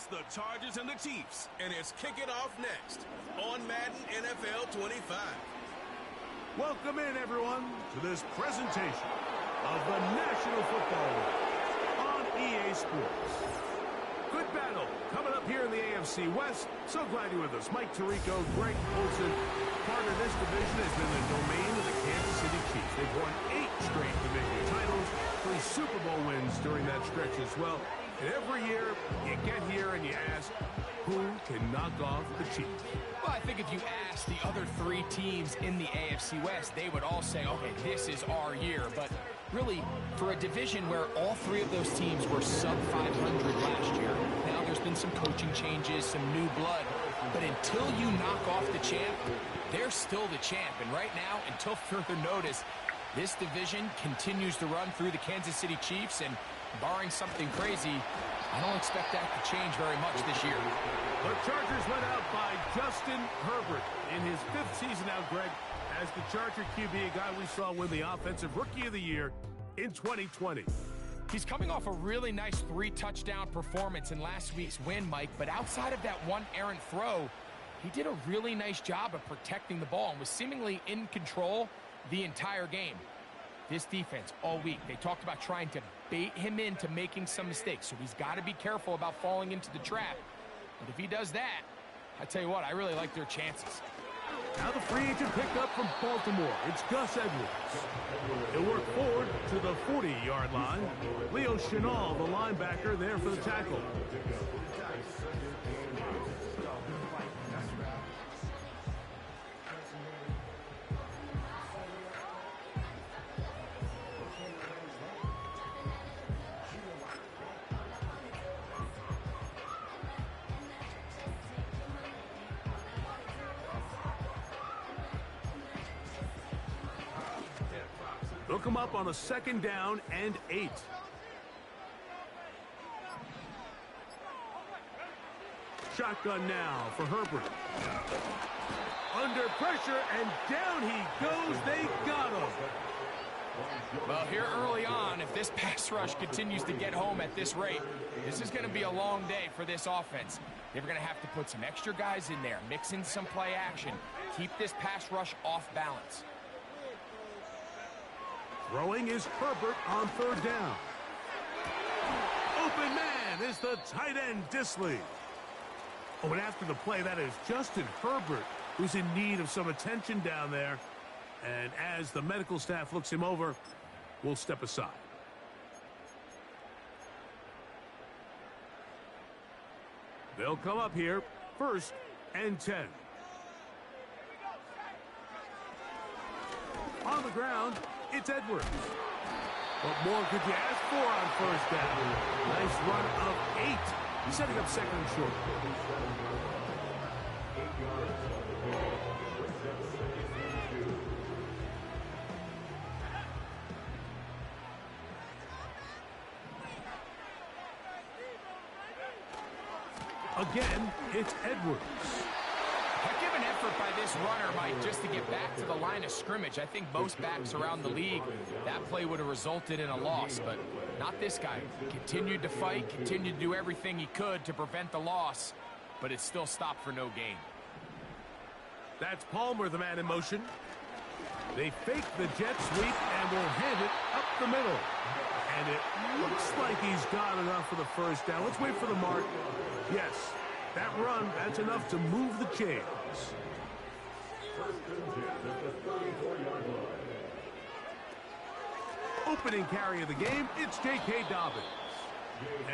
the Chargers and the Chiefs, and it's kicking off next on Madden NFL 25. Welcome in, everyone, to this presentation of the National Football League on EA Sports. Good battle coming up here in the AFC West. So glad you're with us. Mike Tirico, Greg Olson. Part of this division has been the domain of the Kansas City Chiefs. They've won 8 straight division titles, 3 Super Bowl wins during that stretch as well. And every year, you get here and you ask, who can knock off the Chiefs? Well, I think if you ask the other 3 teams in the AFC West, they would all say, okay, this is our year. But really, for a division where all 3 of those teams were sub-500 last year, now there's been some coaching changes, some new blood. But until you knock off the champ, they're still the champ. And right now, until further notice, this division continues to run through the Kansas City Chiefs, and barring something crazy, I don't expect that to change very much this year. The Chargers went out by Justin Herbert in his 5th season now, Greg, as the Charger QB, a guy we saw win the Offensive Rookie of the Year in 2020. He's coming off a really nice 3-touchdown performance in last week's win, Mike, but outside of that one errant throw, he did a really nice job of protecting the ball and was seemingly in control the entire game. This defense all week, they talked about trying to bait him into making some mistakes, so he's got to be careful about falling into the trap. But if he does that, I tell you what, I really like their chances. Now the free agent picked up from Baltimore. It's Gus Edwards. He'll work forward to the 40-yard line. Leo Chenal, the linebacker, there for the tackle. Look him up on a 2nd down and 8. Shotgun now for Herbert. Under pressure, and down he goes. They got him. Well, here early on, if this pass rush continues to get home at this rate, this is going to be a long day for this offense. They're going to have to put some extra guys in there, mix in some play action, keep this pass rush off balance. Throwing is Herbert on 3rd down. Open man is the tight end, Disley. Oh, and after the play, that is Justin Herbert, who's in need of some attention down there. And as the medical staff looks him over, we'll step aside. They'll come up here, 1st and 10. On the ground, it's Edwards. What more could you ask for on 1st down? Nice run of 8. He's setting up 2nd and short. Again, it's Edwards. Heck of an effort by this runner, Mike, just to get back to the line of scrimmage. I think most backs around the league, that play would have resulted in a loss, but not this guy. Continued to fight, continued to do everything he could to prevent the loss, but it still stopped for no gain. That's Palmer, the man in motion. They fake the jet sweep and will hand it up the middle. And it looks like he's got enough for the 1st down. Let's wait for the mark. Yes, that run, that's enough to move the chains. Opening carry of the game, it's J.K. Dobbins.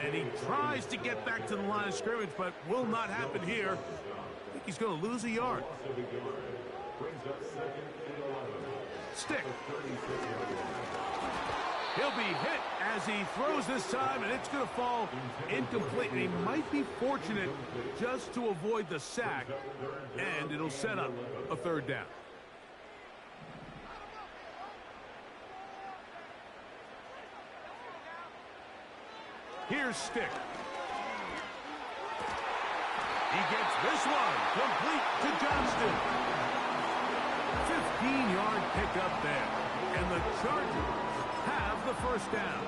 And he tries to get back to the line of scrimmage, but will not happen here. I think he's going to lose a yard. Stick. He'll be hit as he throws this time, and it's going to fall incomplete. And he might be fortunate just to avoid the sack, and it'll set up a 3rd down. Here's Stick. He gets this one complete to Johnston. 15-yard pickup there, and the Chargers have the 1st down.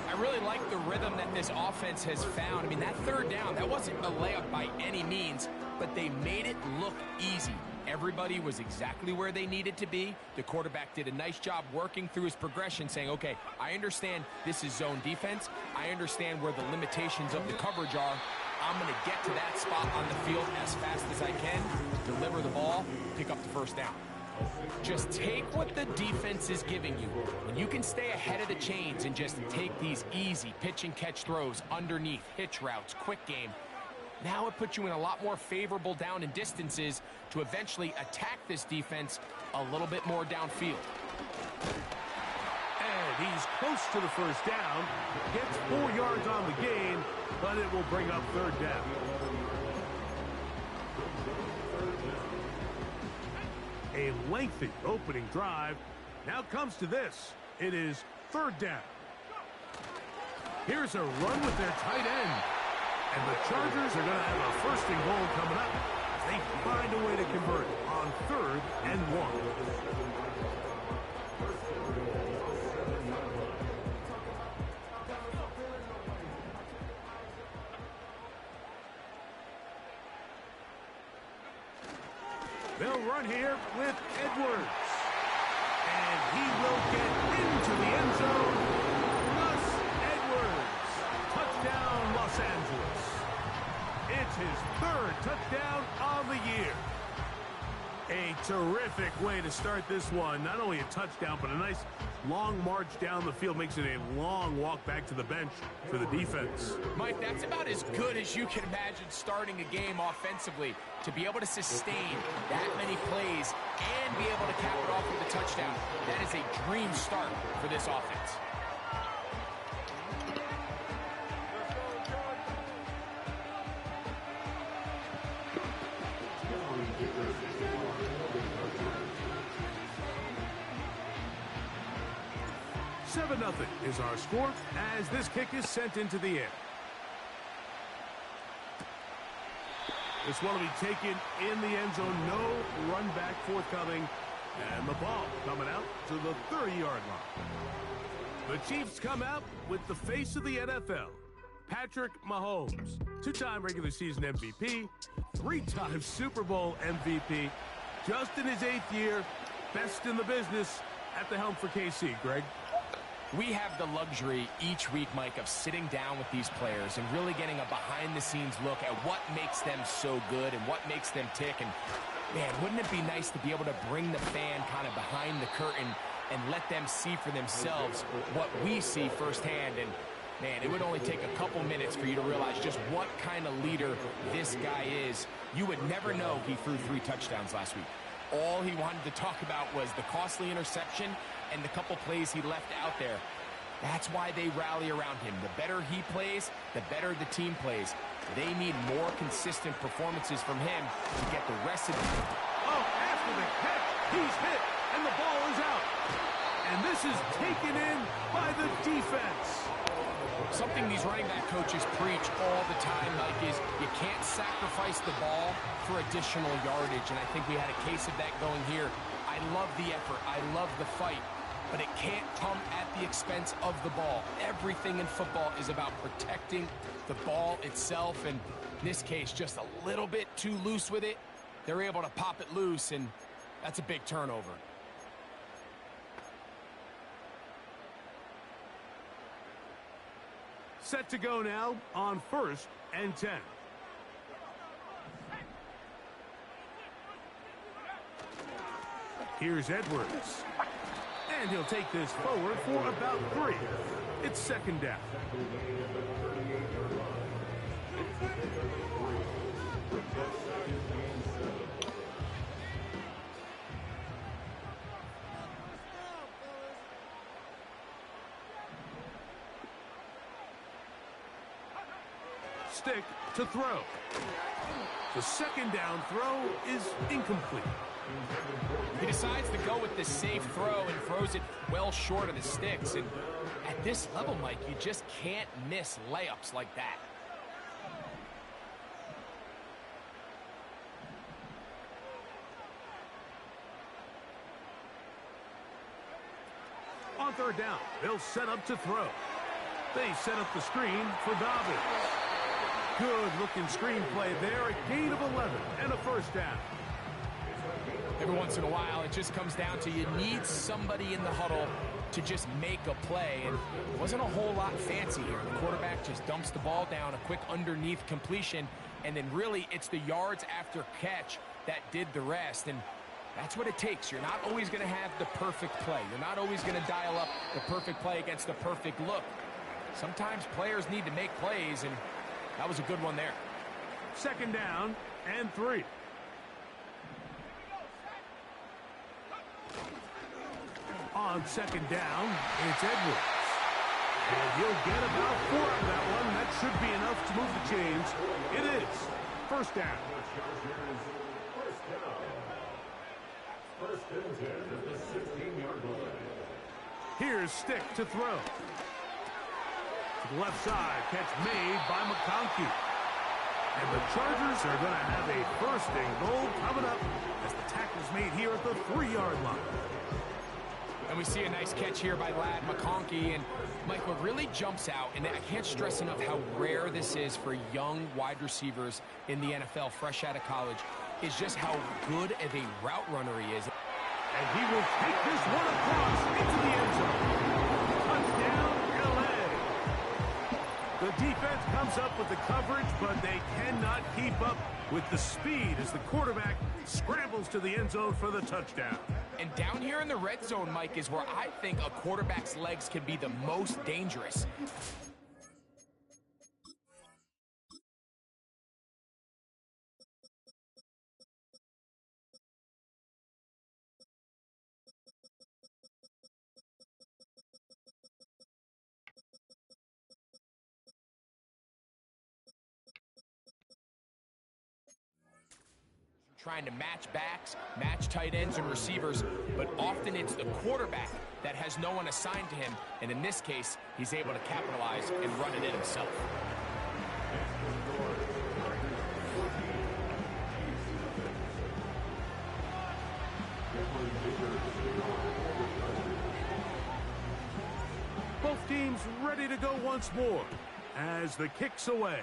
I I really like the rhythm that this offense has found. I mean, that third down, that wasn't a layup by any means, but they made it look easy. Everybody was exactly where they needed to be. The quarterback did a nice job working through his progression, saying, okay, I understand this is zone defense. I understand where the limitations of the coverage are. I'm going to get to that spot on the field as fast as I can, deliver the ball, pick up the first down. Just take what the defense is giving you. When you can stay ahead of the chains and just take these easy pitch and catch throws underneath, hitch routes, quick game, now it puts you in a lot more favorable down and distances to eventually attack this defense a little bit more downfield. And he's close to the first down. Gets 4 yards on the gain, but it will bring up third down. A lengthy opening drive. Now comes to this. It is third down. Here's a run with their tight end. And the Chargers are going to have a first and goal coming up. They find a way to convert on 3rd and 1. They'll run here with Edwards. And he will get into the end zone. Gus Edwards. Touchdown, Los Angeles. It's his 3rd touchdown on the year. A terrific way to start this one. Not only a touchdown, but a nice long march down the field. Makes it a long walk back to the bench for the defense. Mike, that's about as good as you can imagine starting a game offensively. To be able to sustain that many plays and be able to cap it off with a touchdown. That is a dream start for this offense. Nothing is our score as this kick is sent into the air. This one will be taken in the end zone. No run back forthcoming. And the ball coming out to the 30-yard line. The Chiefs come out with the face of the NFL, Patrick Mahomes, 2-time regular season MVP, 3-time Super Bowl MVP, just in his 8th year, best in the business at the helm for KC. Greg? We have the luxury each week, Mike, of sitting down with these players and really getting a behind-the-scenes look at what makes them so good and what makes them tick. And, man, wouldn't it be nice to be able to bring the fan kind of behind the curtain and let them see for themselves what we see firsthand? And, man, it would only take a couple minutes for you to realize just what kind of leader this guy is. You would never know he threw 3 touchdowns last week. All he wanted to talk about was the costly interception and the couple plays he left out there. That's why they rally around him. The better he plays, the better the team plays. They need more consistent performances from him to get the rest of the team. Oh, after the catch, he's hit, and the ball is out. And this is taken in by the defense. Something these running back coaches preach all the time, Mike, is you can't sacrifice the ball for additional yardage, and I think we had a case of that going here. I love the effort. I love the fight, but it can't come at the expense of the ball. Everything in football is about protecting the ball itself, and in this case, just a little bit too loose with it. They're able to pop it loose, and that's a big turnover. Set to go now on 1st and 10. Here's Edwards. And he'll take this forward for about 3. It's 2nd down. Stick to throw. The 2nd down throw is incomplete. He decides to go with the safe throw and throws it well short of the sticks. And at this level, Mike, you just can't miss layups like that. On 3rd down, they'll set up to throw. They set up the screen for Dobbins. Good-looking screen play there. A gain of 11 and a first down. Every once in a while, it just comes down to you need somebody in the huddle to just make a play, and it wasn't a whole lot fancy here. The quarterback just dumps the ball down, a quick underneath completion, and then really it's the yards after catch that did the rest, and that's what it takes. You're not always going to have the perfect play. You're not always going to dial up the perfect play against the perfect look. Sometimes players need to make plays, and that was a good one there. Second down and 3. On second down, it's Edwards. And he'll get about 4 of that one. That should be enough to move the chains. It is first down. First and 10 at the 16-yard line. Here's Stick to throw. To the left side, catch made by McConkey. And the Chargers are going to have a first and goal coming up as the tackle's made here at the 3-yard line. And we see a nice catch here by Lad McConkey. And, Mike, what really jumps out, and I can't stress enough how rare this is for young wide receivers in the NFL, fresh out of college, is just how good of a route runner he is. And he will take this one across into the end zone. Touchdown, L.A. The defense comes up with the coverage, but they cannot keep up with the speed as the quarterback scrambles to the end zone for the touchdown. And down here in the red zone, Mike, is where I think a quarterback's legs can be the most dangerous. Trying to match backs, match tight ends and receivers, but often it's the quarterback that has no one assigned to him, and in this case, he's able to capitalize and run it in himself. Both teams ready to go once more as the kick's away.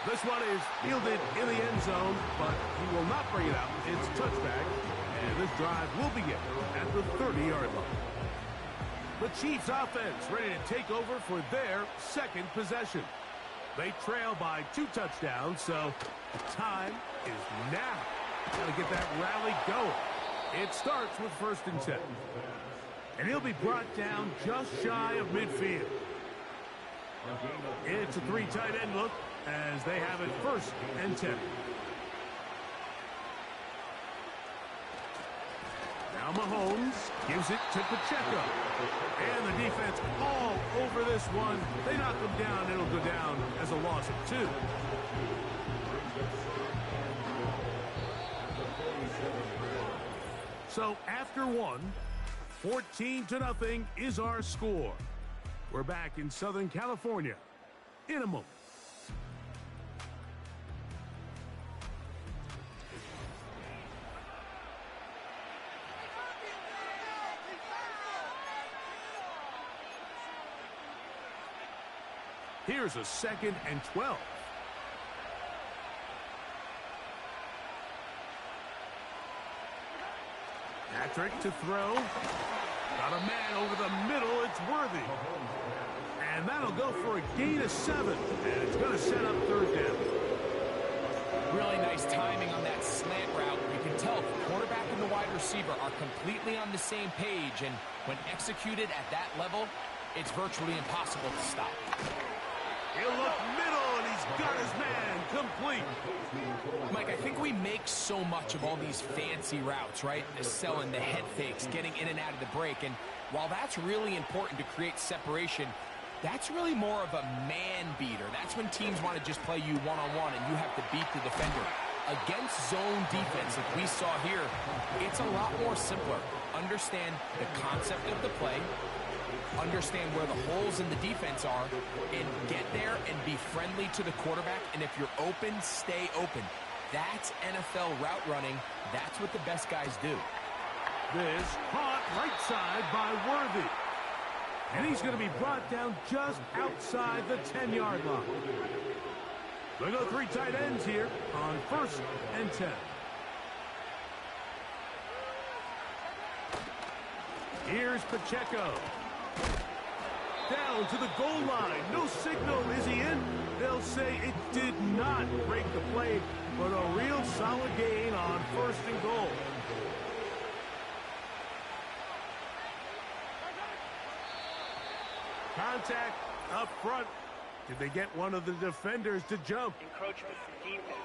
This one is fielded in the end zone, but he will not bring it out. It's touchback, and this drive will begin at the 30-yard line. The Chiefs offense ready to take over for their second possession. They trail by 2 touchdowns, so the time is now. Got to get that rally going. It starts with first and 10. And he'll be brought down just shy of midfield. It's a 3 tight end look as they have it first and 10. Now Mahomes gives it to Pacheco. And the defense all over this one. They knock him down. It'll go down as a loss of 2. So after 1, 14-0 is our score. We're back in Southern California in a moment. Here's a 2nd and 12. Patrick to throw. Got a man over the middle. It's Worthy. And that'll go for a gain of 7. And it's going to set up 3rd down. Really nice timing on that slant route. You can tell the quarterback and the wide receiver are completely on the same page. And when executed at that level, it's virtually impossible to stop. He'll look middle, and he's got his man complete. Mike, I think we make so much of all these fancy routes, right? The selling, the head fakes, getting in and out of the break. And while that's really important to create separation, that's really more of a man beater. That's when teams want to just play you one-on-one and you have to beat the defender. Against zone defense, like we saw here, it's a lot more simpler. Understand the concept of the play, understand where the holes in the defense are, and get there and be friendly to the quarterback. And if you're open, stay open. That's NFL route running. That's what the best guys do. This caught right side by Worthy. And he's going to be brought down just outside the 10-yard line. They go 3 tight ends here on 1st and 10. Here's Pacheco. Down to the goal line. No signal. Is he in? They'll say it did not break the play, but a real solid gain on 1st and goal. Contact up front. Did they get one of the defenders to jump? Encroachment from defense.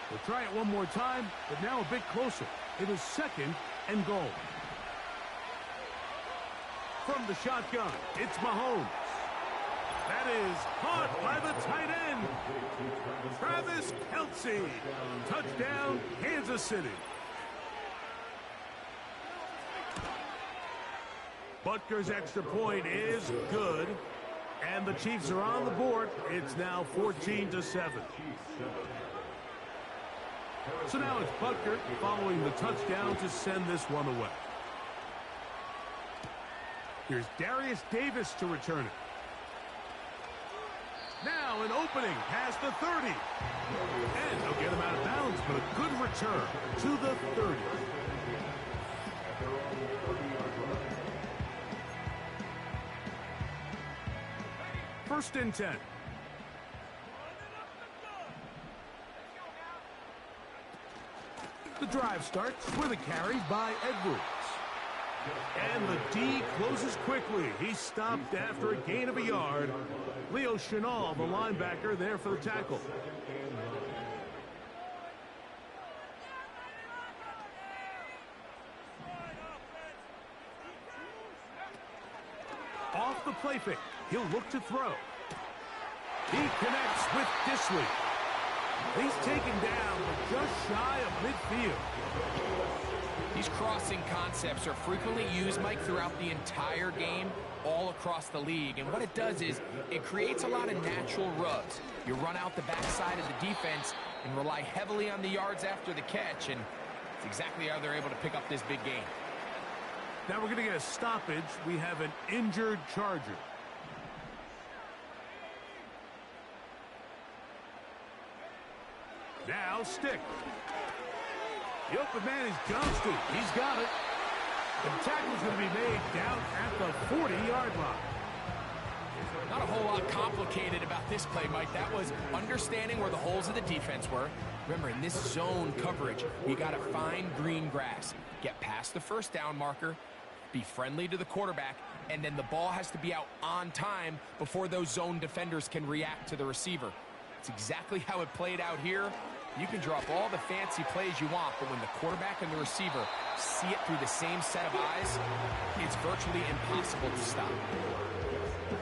We'll try it one more time, but now a bit closer. It is 2nd and goal. From the shotgun, it's Mahomes. That is caught by the tight end. Travis Kelce. Touchdown, Kansas City. Butker's extra point is good. And the Chiefs are on the board. It's now 14-7. So now it's Butker following the touchdown to send this one away. Here's Darius Davis to return it. Now an opening past the 30. And they'll get him out of bounds, but a good return to the 30. First and 10. The drive starts with a carry by Edwards. And the D closes quickly. He stopped after a gain of a yard. Leo Chenal, the linebacker, there for the tackle. Off the play fake. He'll look to throw. He connects with Disley. He's taken down, but just shy of midfield. These crossing concepts are frequently used, Mike, throughout the entire game, all across the league. And what it does is it creates a lot of natural rubs. You run out the backside of the defense and rely heavily on the yards after the catch, and it's exactly how they're able to pick up this big game. Now we're going to get a stoppage. We have an injured Charger. Now Stick. The open man is Johnston. He's got it. The tackle's going to be made down at the 40-yard line. Not a whole lot complicated about this play, Mike. That was understanding where the holes of the defense were. Remember, in this zone coverage, you got to find green grass. Get past the first down marker, be friendly to the quarterback, and then the ball has to be out on time before those zone defenders can react to the receiver. It's exactly how it played out here. You can draw up all the fancy plays you want, but when the quarterback and the receiver see it through the same set of eyes, it's virtually impossible to stop.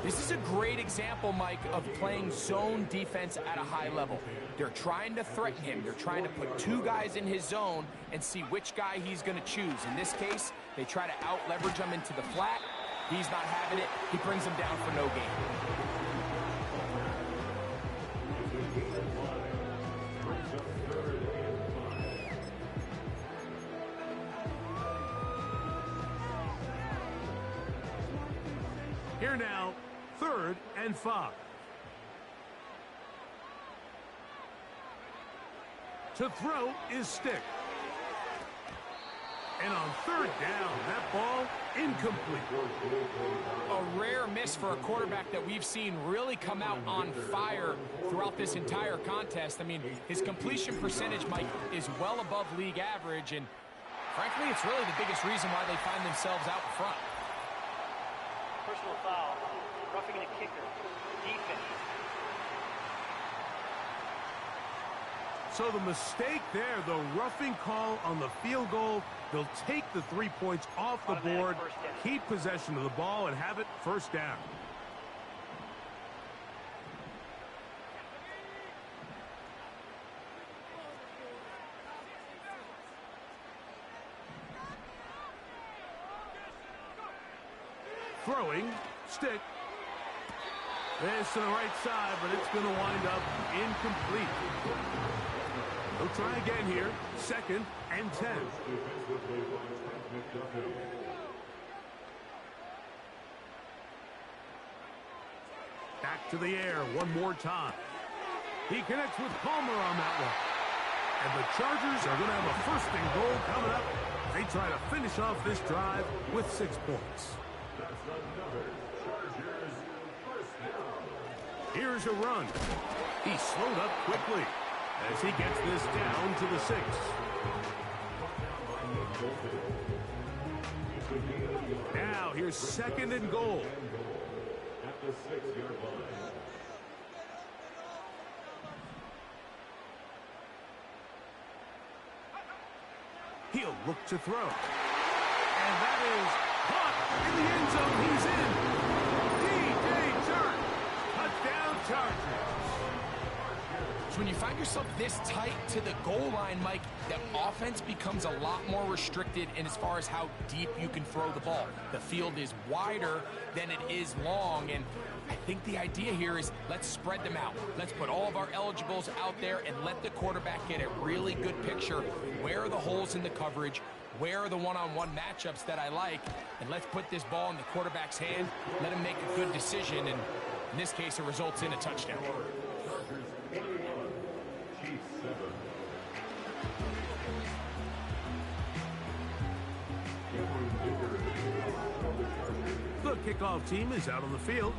This is a great example, Mike, of playing zone defense at a high level. They're trying to threaten him. They're trying to put 2 guys in his zone and see which guy he's going to choose. In this case, they try to out-leverage him into the flat. He's not having it. He brings him down for no gain. Here now, 3rd and 5. To throw is Stick. And on 3rd down, that ball incomplete. A rare miss for a quarterback that we've seen really come out on fire throughout this entire contest. I mean, his completion percentage, Mike, is well above league average, and frankly, it's really the biggest reason why they find themselves out front. Personal foul. Roughing a kicker. Defense. So the mistake there, the roughing call on the field goal, they'll take the 3 points off the board, keep possession of the ball, and have it first down. Throwing, Stick. This to the right side, but it's going to wind up incomplete. He'll try again here. 2nd and 10. Back to the air one more time. He connects with Palmer on that one. And the Chargers are going to have a 1st and goal coming up. They try to finish off this drive with 6 points. Here's a run. He slowed up quickly as he gets this down to the 6. Now here's 2nd and goal. At the 6-yard line. He'll look to throw. And that is caught in the end zone. He's in. DJ Chark. Touchdown Chargers. So when you find yourself this tight to the goal line, Mike, the offense becomes a lot more restricted in as far as how deep you can throw the ball. The field is wider than it is long, and I think the idea here is let's spread them out. Let's put all of our eligibles out there and let the quarterback get a really good picture. Where are the holes in the coverage? Where are the one-on-one matchups that I like? And let's put this ball in the quarterback's hand, let him make a good decision, and in this case, it results in a touchdown. The kickoff team is out on the field,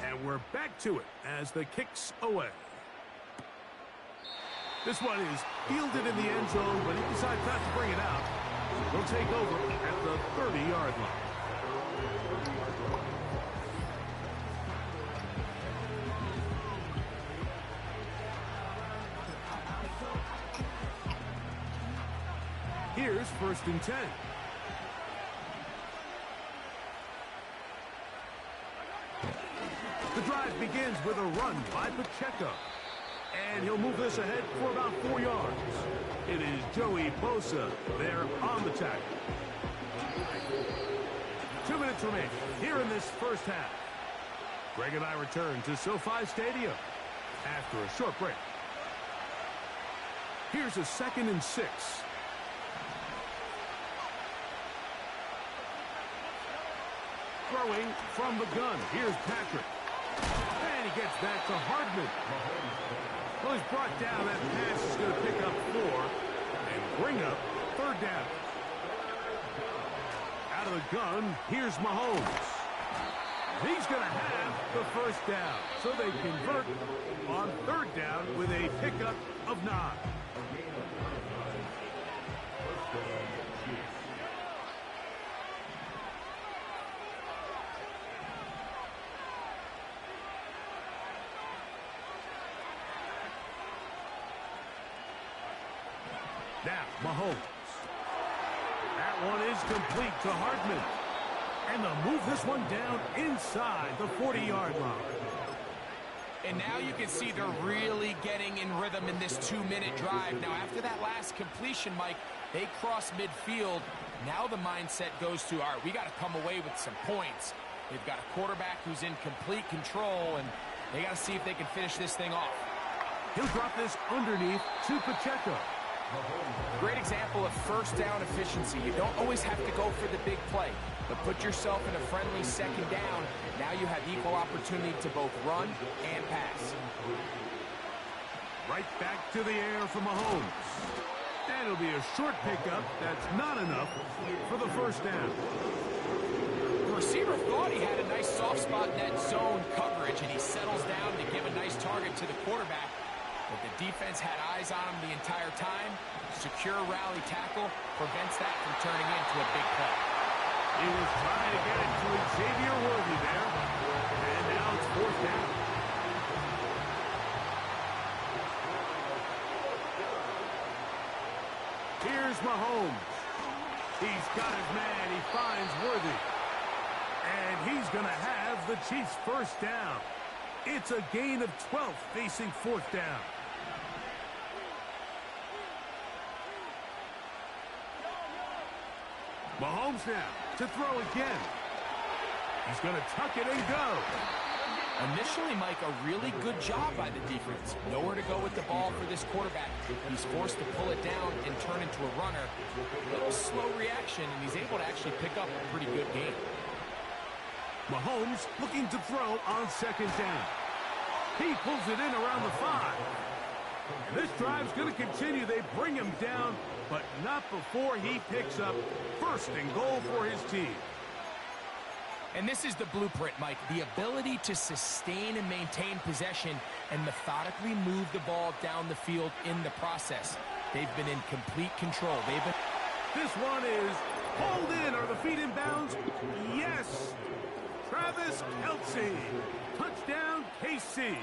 and we're back to it as the kick's away. This one is fielded in the end zone, but he decides not to bring it out. They'll take over at the 30-yard line. Here's 1st and 10. The drive begins with a run by Pacheco. And he'll move this ahead for about 4 yards. It is Joey Bosa there on the tackle. 2 minutes remain here in this 1st half. Greg and I return to SoFi Stadium after a short break. Here's a 2nd and 6. Throwing from the gun. Here's Patrick. And he gets back to Hardman. Well, he's brought down. That pass is going to pick up 4 and bring up 3rd down. Out of the gun, here's Mahomes. He's going to have the 1st down. So they convert on 3rd down with a pickup of 9. Now, Mahomes. That one is complete to Hardman. And they'll move this one down inside the 40-yard line. And now you can see they're really getting in rhythm in this 2-minute drive. Now, after that last completion, Mike, they cross midfield. Now the mindset goes to, all right, we got to come away with some points. They've got a quarterback who's in complete control, and they got to see if they can finish this thing off. He'll drop this underneath to Pacheco. Great example of 1st down efficiency. You don't always have to go for the big play, but put yourself in a friendly 2nd down. Now you have equal opportunity to both run and pass. Right back to the air for Mahomes. And it'll be a short pickup. That's not enough for the 1st down. The receiver thought he had a nice soft spot in that zone coverage, and he settles down to give a nice target to the quarterback. But the defense had eyes on him the entire time. Secure rally tackle prevents that from turning into a big play. He was trying to get it to Xavier Worthy there. And now it's 4th down. Here's Mahomes. He's got his man. He finds Worthy. And he's going to have the Chiefs' 1st down. It's a gain of 12 facing 4th down. Mahomes now to throw again. He's going to tuck it and go. Initially, Mike, a really good job by the defense. Nowhere to go with the ball for this quarterback. He's forced to pull it down and turn into a runner. A little slow reaction, and he's able to actually pick up a pretty good game. Mahomes looking to throw on second down. He pulls it in around the 5. And this drive's going to continue. They bring him down, but not before he picks up first and goal for his team. And this is the blueprint, Mike. The ability to sustain and maintain possession and methodically move the ball down the field in the process. They've been in complete control. This one is pulled in. Are the feet in bounds? Yes. Travis Kelce. Touchdown, KC.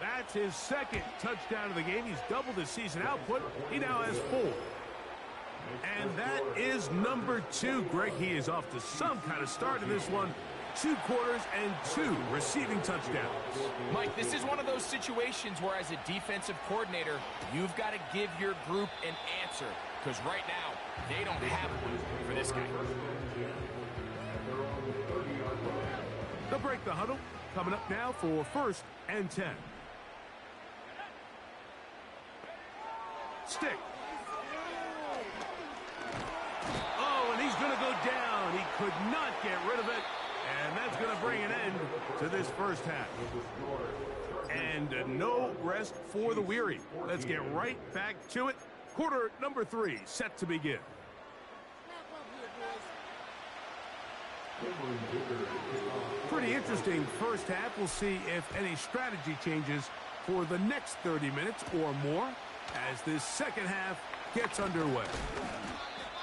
That's his second touchdown of the game. He's doubled his season output. He now has 4. And that is number 2. Greg, he is off to some kind of start in this one. 2 quarters and 2 receiving touchdowns. Mike, this is one of those situations where as a defensive coordinator, you've got to give your group an answer. Because right now, they don't have one for this guy. They'll break the huddle. Coming up now for 1st and 10. Stick. Oh, and he's going to go down. He could not get rid of it. And that's going to bring an end to this first half. And no rest for the weary. Let's get right back to it. Quarter number 3 set to begin. Pretty interesting first half. We'll see if any strategy changes for the next 30 minutes or more as this second half gets underway.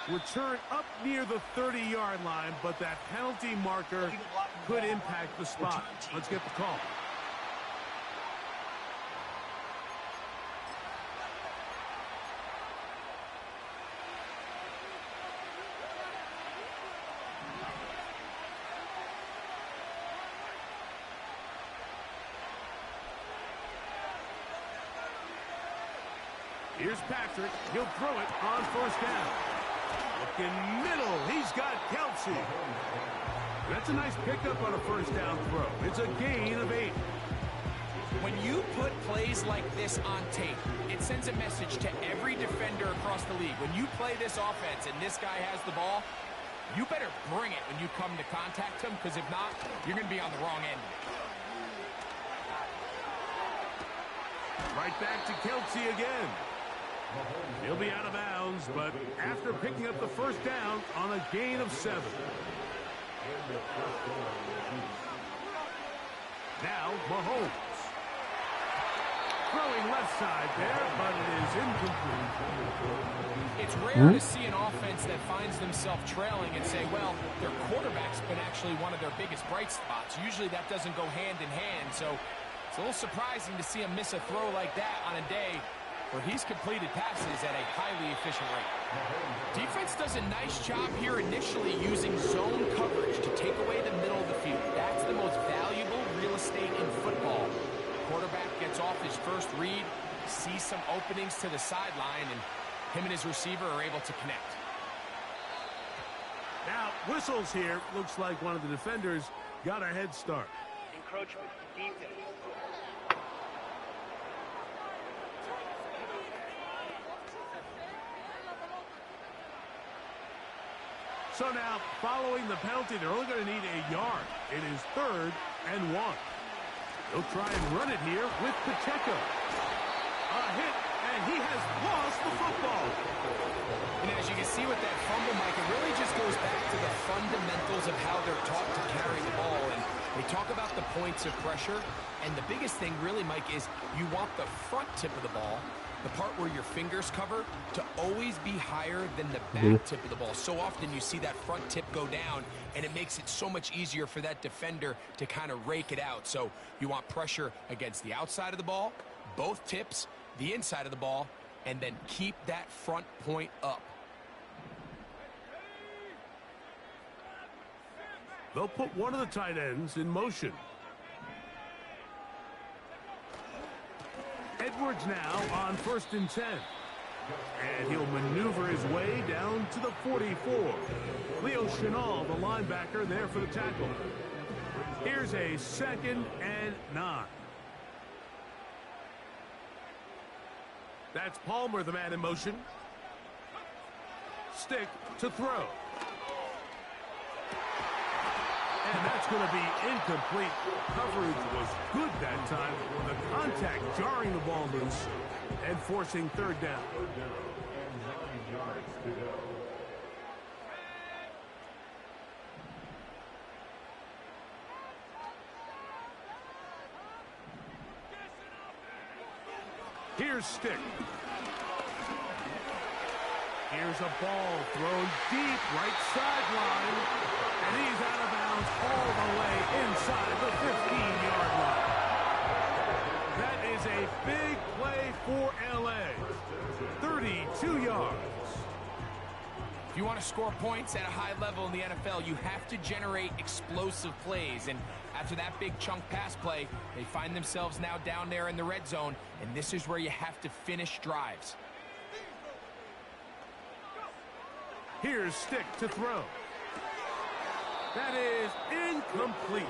Return up near the 30-yard line, but that penalty marker could impact the spot. Let's get the call. Here's Patrick. He'll throw it on first down. Looking middle. He's got Kelce. That's a nice pickup on a first down throw. It's a gain of 8. When you put plays like this on tape, it sends a message to every defender across the league. When you play this offense and this guy has the ball, you better bring it when you come to contact him, because if not, you're going to be on the wrong end. Right back to Kelce again. He'll be out of bounds, but after picking up the first down on a gain of 7. Now Mahomes. Throwing left side there, but it is incomplete. It's rare to see an offense that finds themselves trailing and say, well, their quarterback's been actually one of their biggest bright spots. Usually that doesn't go hand in hand, so it's a little surprising to see him miss a throw like that on a day where he's completed passes at a highly efficient rate. Defense does a nice job here initially using zone coverage to take away the middle of the field. That's the most valuable real estate in football. Quarterback gets off his first read, sees some openings to the sideline, and him and his receiver are able to connect. Now, whistles here. Looks like one of the defenders got a head start. Encroachment, defense. So now, following the penalty, they're only going to need a yard. It is 3rd and 1. They'll try and run it here with Pacheco. A hit, and he has lost the football. And as you can see with that fumble, Mike, it really just goes back to the fundamentals of how they're taught to carry the ball. And they talk about the points of pressure. And the biggest thing really, Mike, is you want the front tip of the ball, the part where your fingers cover, to always be higher than the back tip of the ball. So often you see that front tip go down, and it makes it so much easier for that defender to kind of rake it out. So you want pressure against the outside of the ball, both tips, the inside of the ball, and then keep that front point up. They'll put one of the tight ends in motion. Edwards now on 1st and 10. And he'll maneuver his way down to the 44. Leo Chenal, the linebacker, there for the tackle. Here's a 2nd and 9. That's Palmer, the man in motion. Stick to throw. And that's going to be incomplete. Coverage was good that time. The contact jarring the ball loose and forcing 3rd down. Here's Stick. Here's a ball thrown deep right sideline. And he's out of bounds all the way inside the 15-yard line. That is a big play for L.A. 32 yards. If you want to score points at a high level in the NFL, you have to generate explosive plays. And after that big chunk pass play, they find themselves now down there in the red zone. And this is where you have to finish drives. Here's Stick to throw. That is incomplete.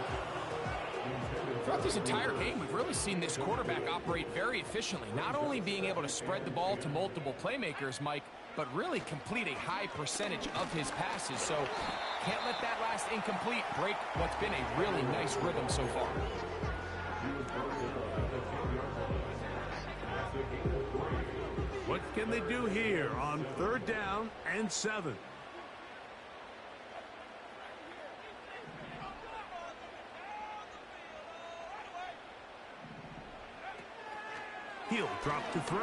Throughout this entire game, we've really seen this quarterback operate very efficiently, not only being able to spread the ball to multiple playmakers, Mike, but really complete a high percentage of his passes. So can't let that last incomplete break what's been a really nice rhythm so far. What can they do here on 3rd down and 7? He'll drop to throw.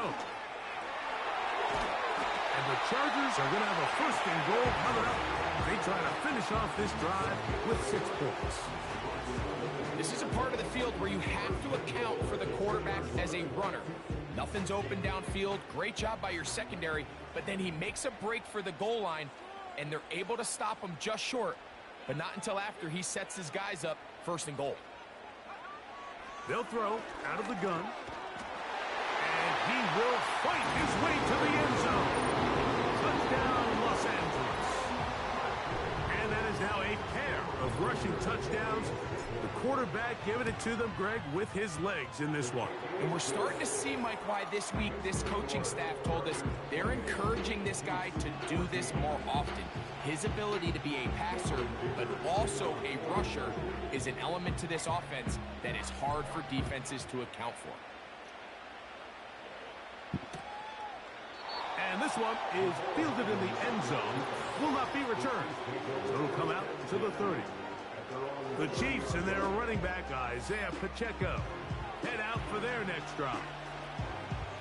And the Chargers are going to have a 1st and goal coming up. They try to finish off this drive with 6 points. This is a part of the field where you have to account for the quarterback as a runner. Nothing's open downfield. Great job by your secondary, but then he makes a break for the goal line, and they're able to stop him just short, but not until after he sets his guys up 1st and goal. They'll throw out of the gun. And he will fight his way to the end zone. Touchdown, Los Angeles. And that is now a pair of rushing touchdowns. The quarterback giving it to them, Greg, with his legs in this one. And we're starting to see, Mike, why this week this coaching staff told us they're encouraging this guy to do this more often. His ability to be a passer, but also a rusher, is an element to this offense that is hard for defenses to account for. And this one is fielded in the end zone. Will not be returned. So it'll come out to the 30. The Chiefs and their running back, Isaiah Pacheco, head out for their next drive.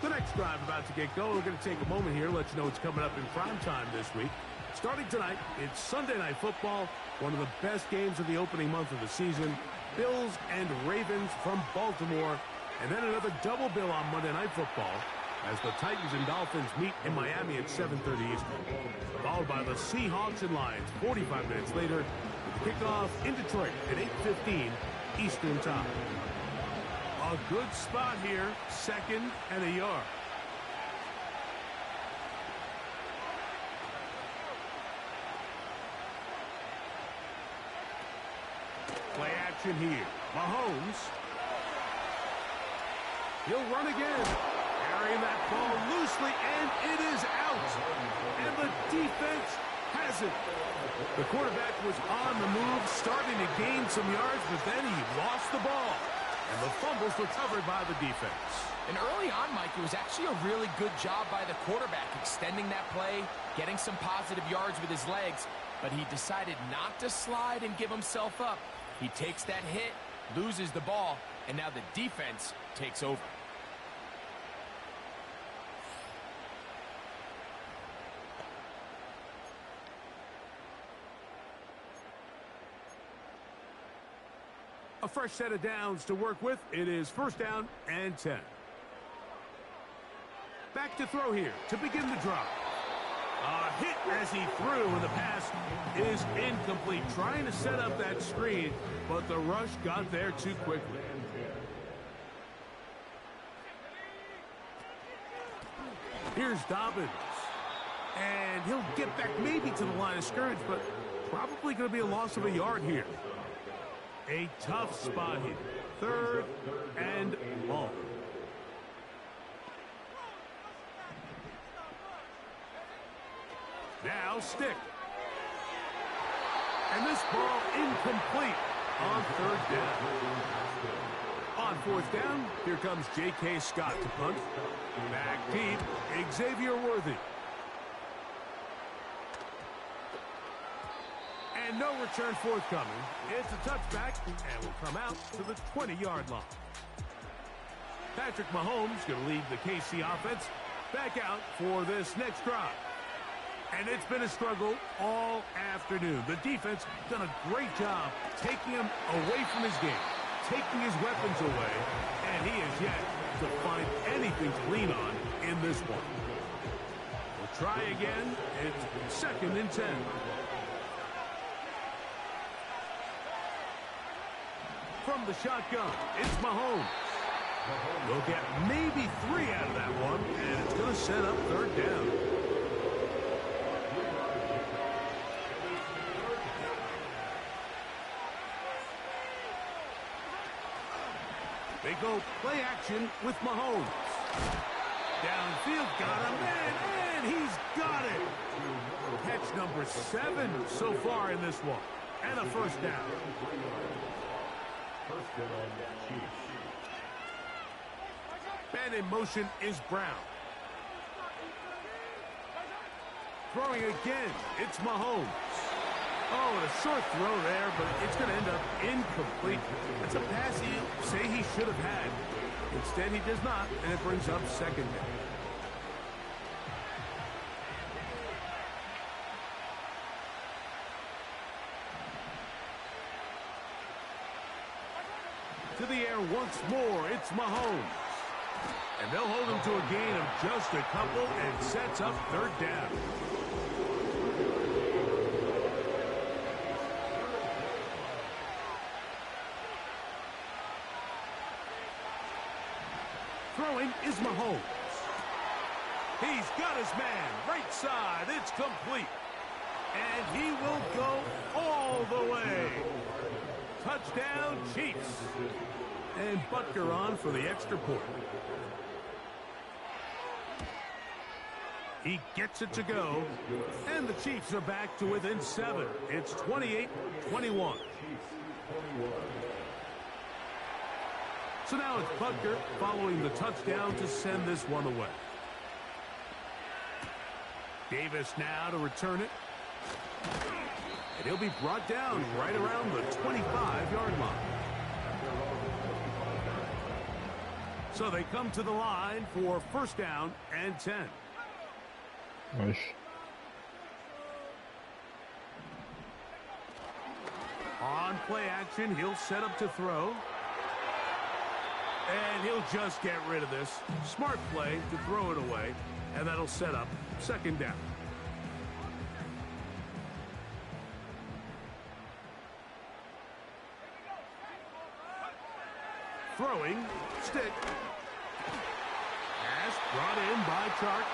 The next drive about to get going. We're going to take a moment here, let you know what's coming up in prime time this week. Starting tonight, it's Sunday Night Football, one of the best games of the opening month of the season. Bills and Ravens from Baltimore. And then another double bill on Monday Night Football as the Titans and Dolphins meet in Miami at 7:30 Eastern. Followed by the Seahawks and Lions 45 minutes later with the kickoff in Detroit at 8:15 Eastern Time. A good spot here, 2nd and a yard. Play action here. Mahomes. He'll run again. Carrying that ball loosely, and it is out. And the defense has it. The quarterback was on the move, starting to gain some yards, but then he lost the ball. And the fumble's recovered by the defense. And early on, Mike, it was actually a really good job by the quarterback, extending that play, getting some positive yards with his legs, but he decided not to slide and give himself up. He takes that hit, loses the ball, and now the defense takes over. A fresh set of downs to work with. It is 1st down and 10. Back to throw here to begin the drive. A hit as he threw, and the pass is incomplete. Trying to set up that screen, but the rush got there too quickly. Here's Dobbins. And he'll get back maybe to the line of scrimmage, but probably going to be a loss of a yard here. A tough spot here. 3rd and long. Now stick. And this ball incomplete on 3rd down. On 4th down, here comes J.K. Scott to punt. Back deep, Xavier Worthy. And no return forthcoming. It's a touchback and will come out to the 20-yard line. Patrick Mahomes going to lead the KC offense back out for this next drive. And it's been a struggle all afternoon. The defense done a great job taking him away from his game, taking his weapons away, and he is yet to find anything to lean on in this one. We'll try again. It's 2nd and 10. From the shotgun, it's Mahomes. They'll get maybe 3 out of that one, and it's going to set up 3rd down. They go play action with Mahomes. Downfield, got him, and he's got it. Catch number 7 so far in this one, and a 1st down. Man in motion is Brown. Throwing again, it's Mahomes. Oh, and a short throw there, but it's going to end up incomplete. It's a pass you say he should have had. Instead, he does not, and it brings up 2nd down. To the air once more, it's Mahomes. And they'll hold him to a gain of just a couple and sets up 3rd down. Throwing is Mahomes. He's got his man, right side, it's complete. And he will go all the way. Touchdown, Chiefs. And Butker on for the extra point. He gets it to go. And the Chiefs are back to within 7. It's 28-21. So now it's Butker following the touchdown to send this one away. Davis now to return it. And he'll be brought down right around the 25-yard line. So they come to the line for 1st down and 10. Wesh. On play action, he'll set up to throw. And he'll just get rid of this. Smart play to throw it away. And that'll set up 2nd down. Throwing, stick. Pass brought in by Chark.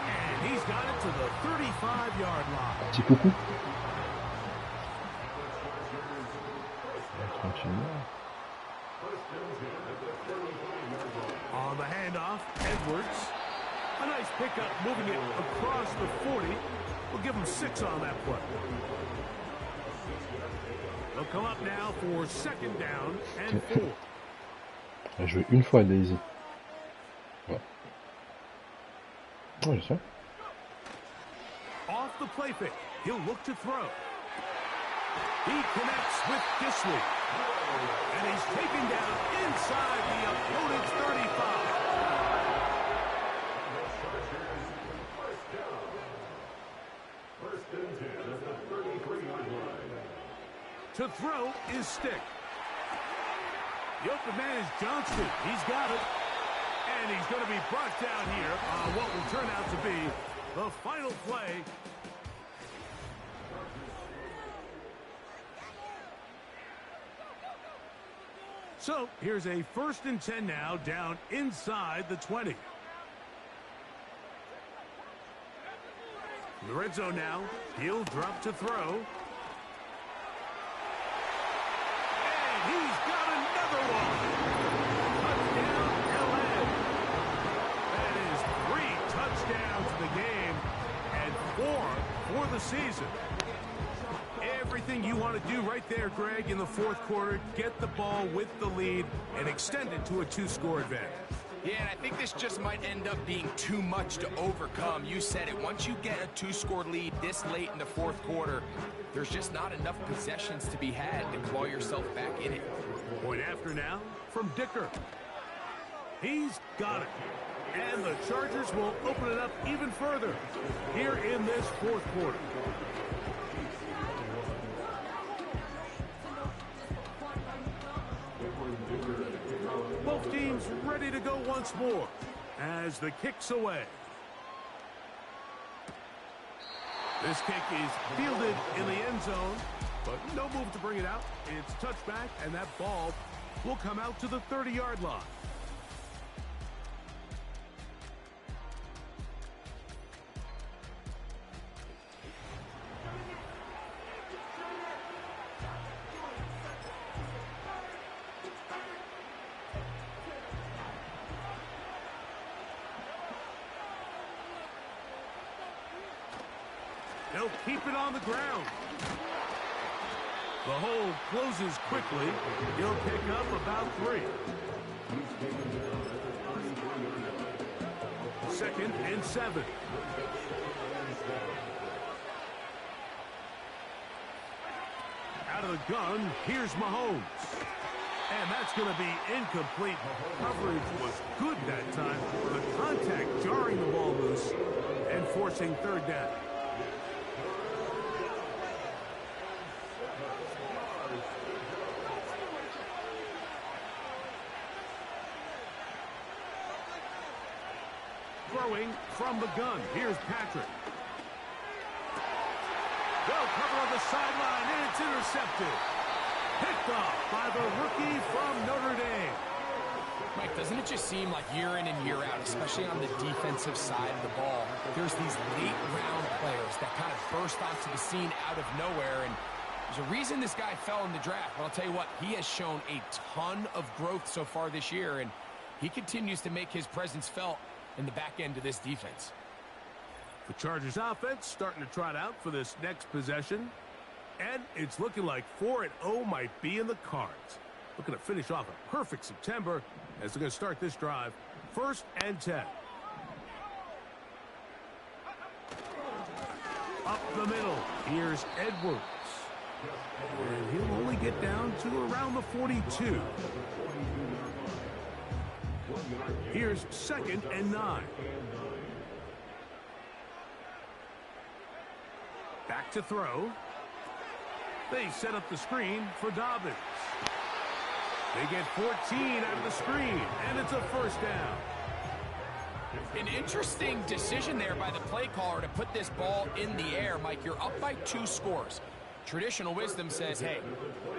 And he's got it to the 35-yard line. Petit coucou. Tranquillement. On the handoff, Edwards. A nice pickup moving it across the 40. We'll give him 6 on that play. They'll come up now for 2nd down and 4. Il a joué une fois Daisy. Ouais. Ouais, je sais. Off the play fake, he'll look to throw. He connects with Disley. And he's taken down inside the opponent's 35. To throw is Stick. The open man is Johnston. He's got it. And he's going to be brought down here on what will turn out to be the final play. So here's a 1st and 10 now down inside the 20. In the red zone now. He'll drop to throw. for the season. Everything you want to do right there, Greg, in the fourth quarter, get the ball with the lead and extend it to a two-score advantage. Yeah, and I think this just might end up being too much to overcome. You said it. Once you get a two-score lead this late in the fourth quarter, there's just not enough possessions to be had to claw yourself back in it. Point after now from Dicker. He's got it. And the Chargers will open it up even further here in this fourth quarter. Both teams ready to go once more as the kick's away. This kick is fielded in the end zone, but no move to bring it out. It's touchback, and that ball will come out to the 30-yard line. They'll keep it on the ground. The hole closes quickly. He'll pick up about 3. 2nd and 7. Out of the gun, here's Mahomes. And that's going to be incomplete. Coverage was good that time. The contact jarring the ball loose and forcing 3rd down. Throwing from the gun. Here's Patrick. Well covered on the sideline, and it's intercepted. Picked off by the rookie from Notre Dame. Mike, doesn't it just seem like year in and year out, especially on the defensive side of the ball, there's these late-round players that kind of burst onto the scene out of nowhere, and there's a reason this guy fell in the draft. But I'll tell you what, he has shown a ton of growth so far this year, and he continues to make his presence felt in the back end of this defense. The Chargers offense starting to trot out for this next possession. And it's looking like 4-0 might be in the cards. Looking to finish off a perfect September as they're going to start this drive. 1st and 10. Up the middle. Here's Edwards. And he'll only get down to around the 42. Here's 2nd and 9. Back to throw. They set up the screen for Dobbins. They get 14 out of the screen, and it's a 1st down. An interesting decision there by the play caller to put this ball in the air. Mike, you're up by 2 scores. Traditional wisdom says, hey,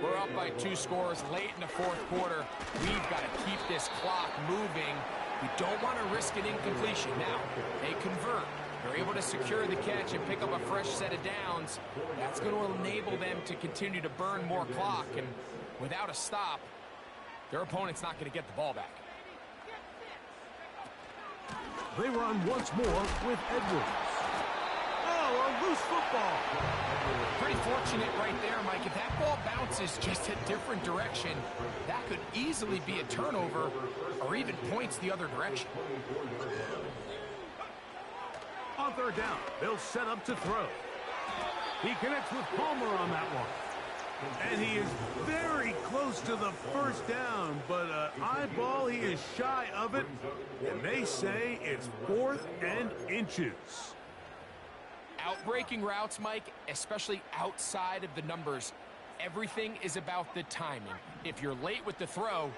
we're up by 2 scores late in the fourth quarter. We've got to keep this clock moving. We don't want to risk an incompletion. Now, they convert. They're able to secure the catch and pick up a fresh set of downs. That's going to enable them to continue to burn more clock. And without a stop, their opponent's not going to get the ball back. They run once more with Edwards. Oh, a loose football. Pretty fortunate right there, Mike. If that ball bounces just a different direction, that could easily be a turnover or even points the other direction. On 3rd down, they'll set up to throw. He connects with Palmer on that one. And he is very close to the 1st down, but eyeball, he is shy of it. And they say it's 4th and inches. Outbreaking routes, Mike, especially outside of the numbers, everything is about the timing. If you're late with the throw,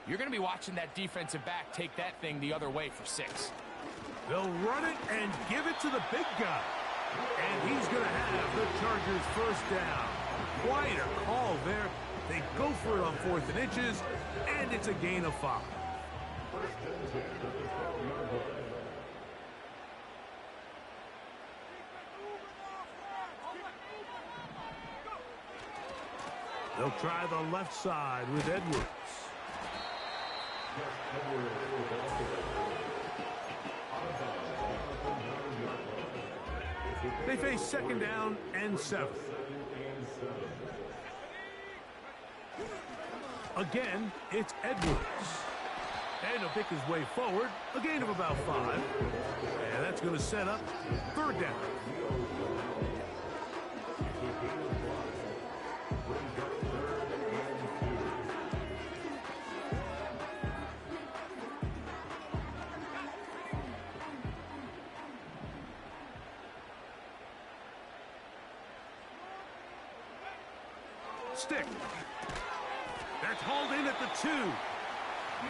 you're going to be watching that defensive back take that thing the other way for 6. They'll run it and give it to the big guy. And he's going to have the Chargers 1st down. Quite a call there. They go for it on 4th and inches, and it's a gain of 5. They'll try the left side with Edwards. They face second down and 7. Again, it's Edwards. And he'll pick his way forward, a gain of about 5. And that's going to set up third down. Stick. That's hauled in at the 2.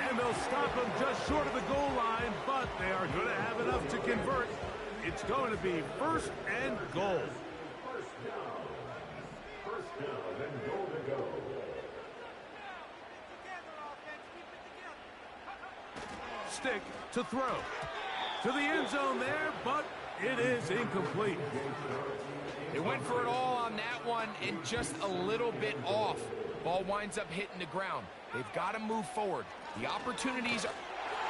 And they'll stop him just short of the goal line, but they are going to have enough to convert. It's going to be first and goal. First down and goal to go. Stick to throw. To the end zone there, but it is incomplete. They went for it all on that one and just a little bit off. Ball winds up hitting the ground. They've got to move forward. The opportunities are...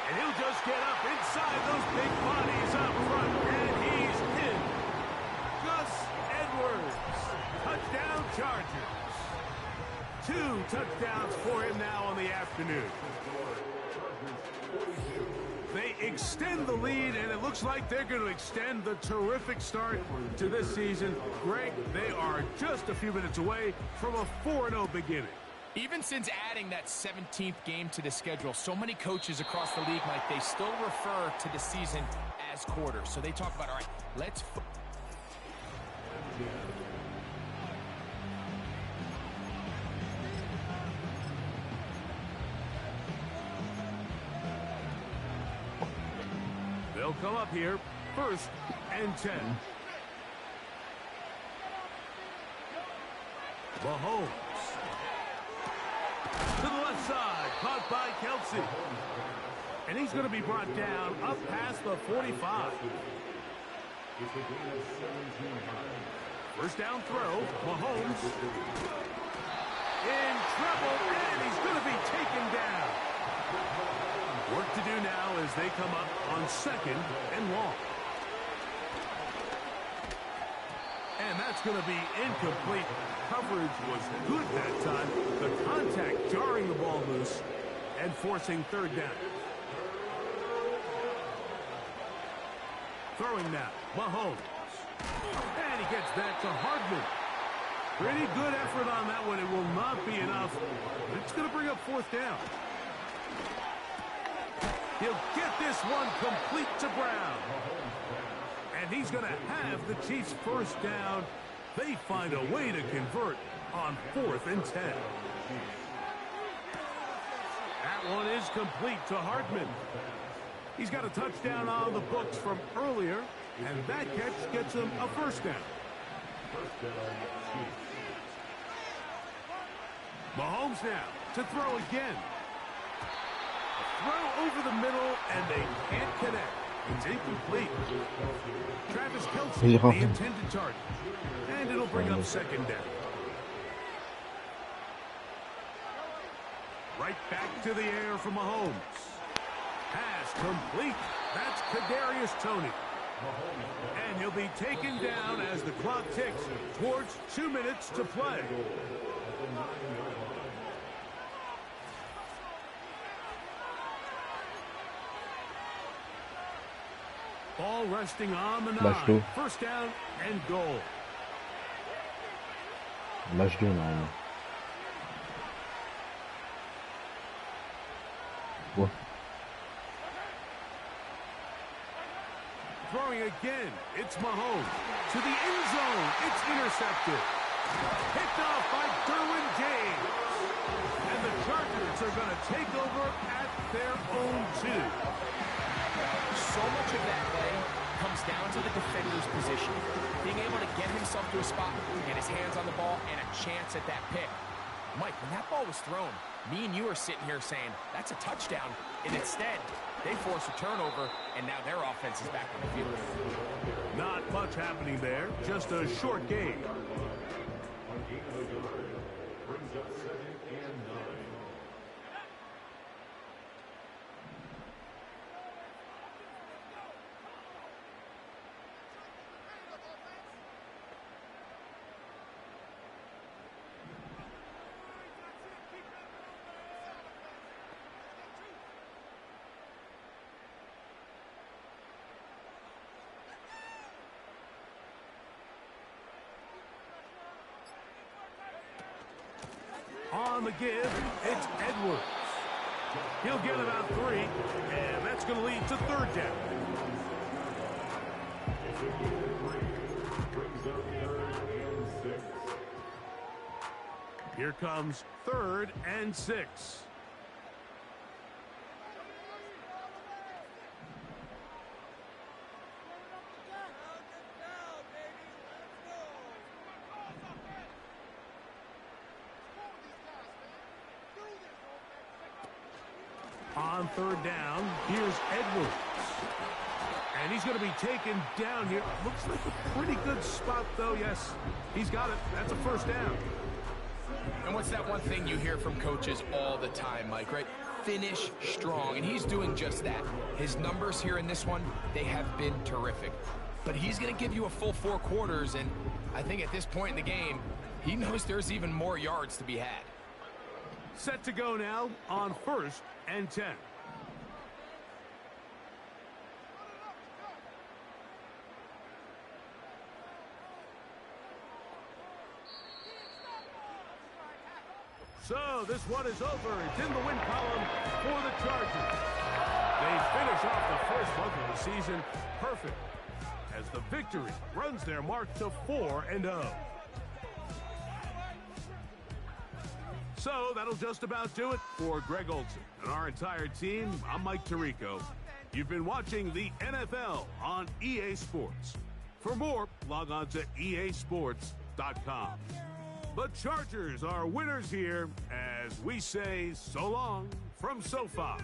And he'll just get up inside those big bodies up front, and he's in. Gus Edwards. Touchdown Chargers. 2 touchdowns for him now on the afternoon. They extend the lead, and it looks like they're going to extend the terrific start to this season. Greg, they are just a few minutes away from a 4-0 beginning. Even since adding that 17th game to the schedule, so many coaches across the league, Mike, they still refer to the season as quarters. So they talk about, all right, let's... They'll come up here, first and 10. Mahomes. To the left side, caught by Kelsey. And he's going to be brought down up past the 45. First down throw, Mahomes. In trouble, and he's going to be taken down. Work to do now as they come up on second and long. And that's going to be incomplete. Coverage was good that time. The contact jarring the ball loose and forcing third down. Throwing now, Mahomes. And he gets back to Hardman. Pretty good effort on that one. It will not be enough. But it's going to bring up fourth down. He'll get this one complete to Brown. And he's going to have the Chiefs first down. They find a way to convert on 4th and 10. That one is complete to Hardman. He's got a touchdown on the books from earlier, and that catch gets him a first down. Mahomes now to throw again. Throw over the middle, and they can't connect. It's incomplete. Travis Kelsey, the intended target. And it'll bring up second down. Right back to the air for Mahomes. Pass complete. That's Kadarius Toney. And he'll be taken down as the clock ticks towards 2 minutes to play. Ball resting on the 9. First down and goal. Match 2 normalement. Ouais. Throwing again, it's Mahomes. To the end zone, it's intercepted. Picked off by Derwin James. And the Chargers are going to take over at their own 2. So much of that play comes down to the defender's position. Being able to get himself to a spot, get his hands on the ball, and a chance at that pick. Mike, when that ball was thrown, me and you are sitting here saying, that's a touchdown. And instead, they force a turnover, and now their offense is back on the field. Not much happening there, just a short game. On the give, it's Edwards. He'll get about 3, and that's going to lead to third down. Here comes 3rd and 6. On 3rd down, here's Edwards. And he's going to be taken down here. Looks like a pretty good spot, though. Yes, he's got it. That's a first down. And what's that one thing you hear from coaches all the time, Mike, right? Finish strong, and he's doing just that. His numbers here in this one, they have been terrific. But he's going to give you a full 4 quarters, and I think at this point in the game, he knows there's even more yards to be had. Set to go now on 1st and 10. So this one is over. It's in the win column for the Chargers. They finish off the first month of the season perfect as the victory runs their mark to 4-0. So that'll just about do it for Greg Olson and our entire team. I'm Mike Tirico. You've been watching the NFL on EA Sports. For more, log on to easports.com. The Chargers are winners here as we say so long from SoFi.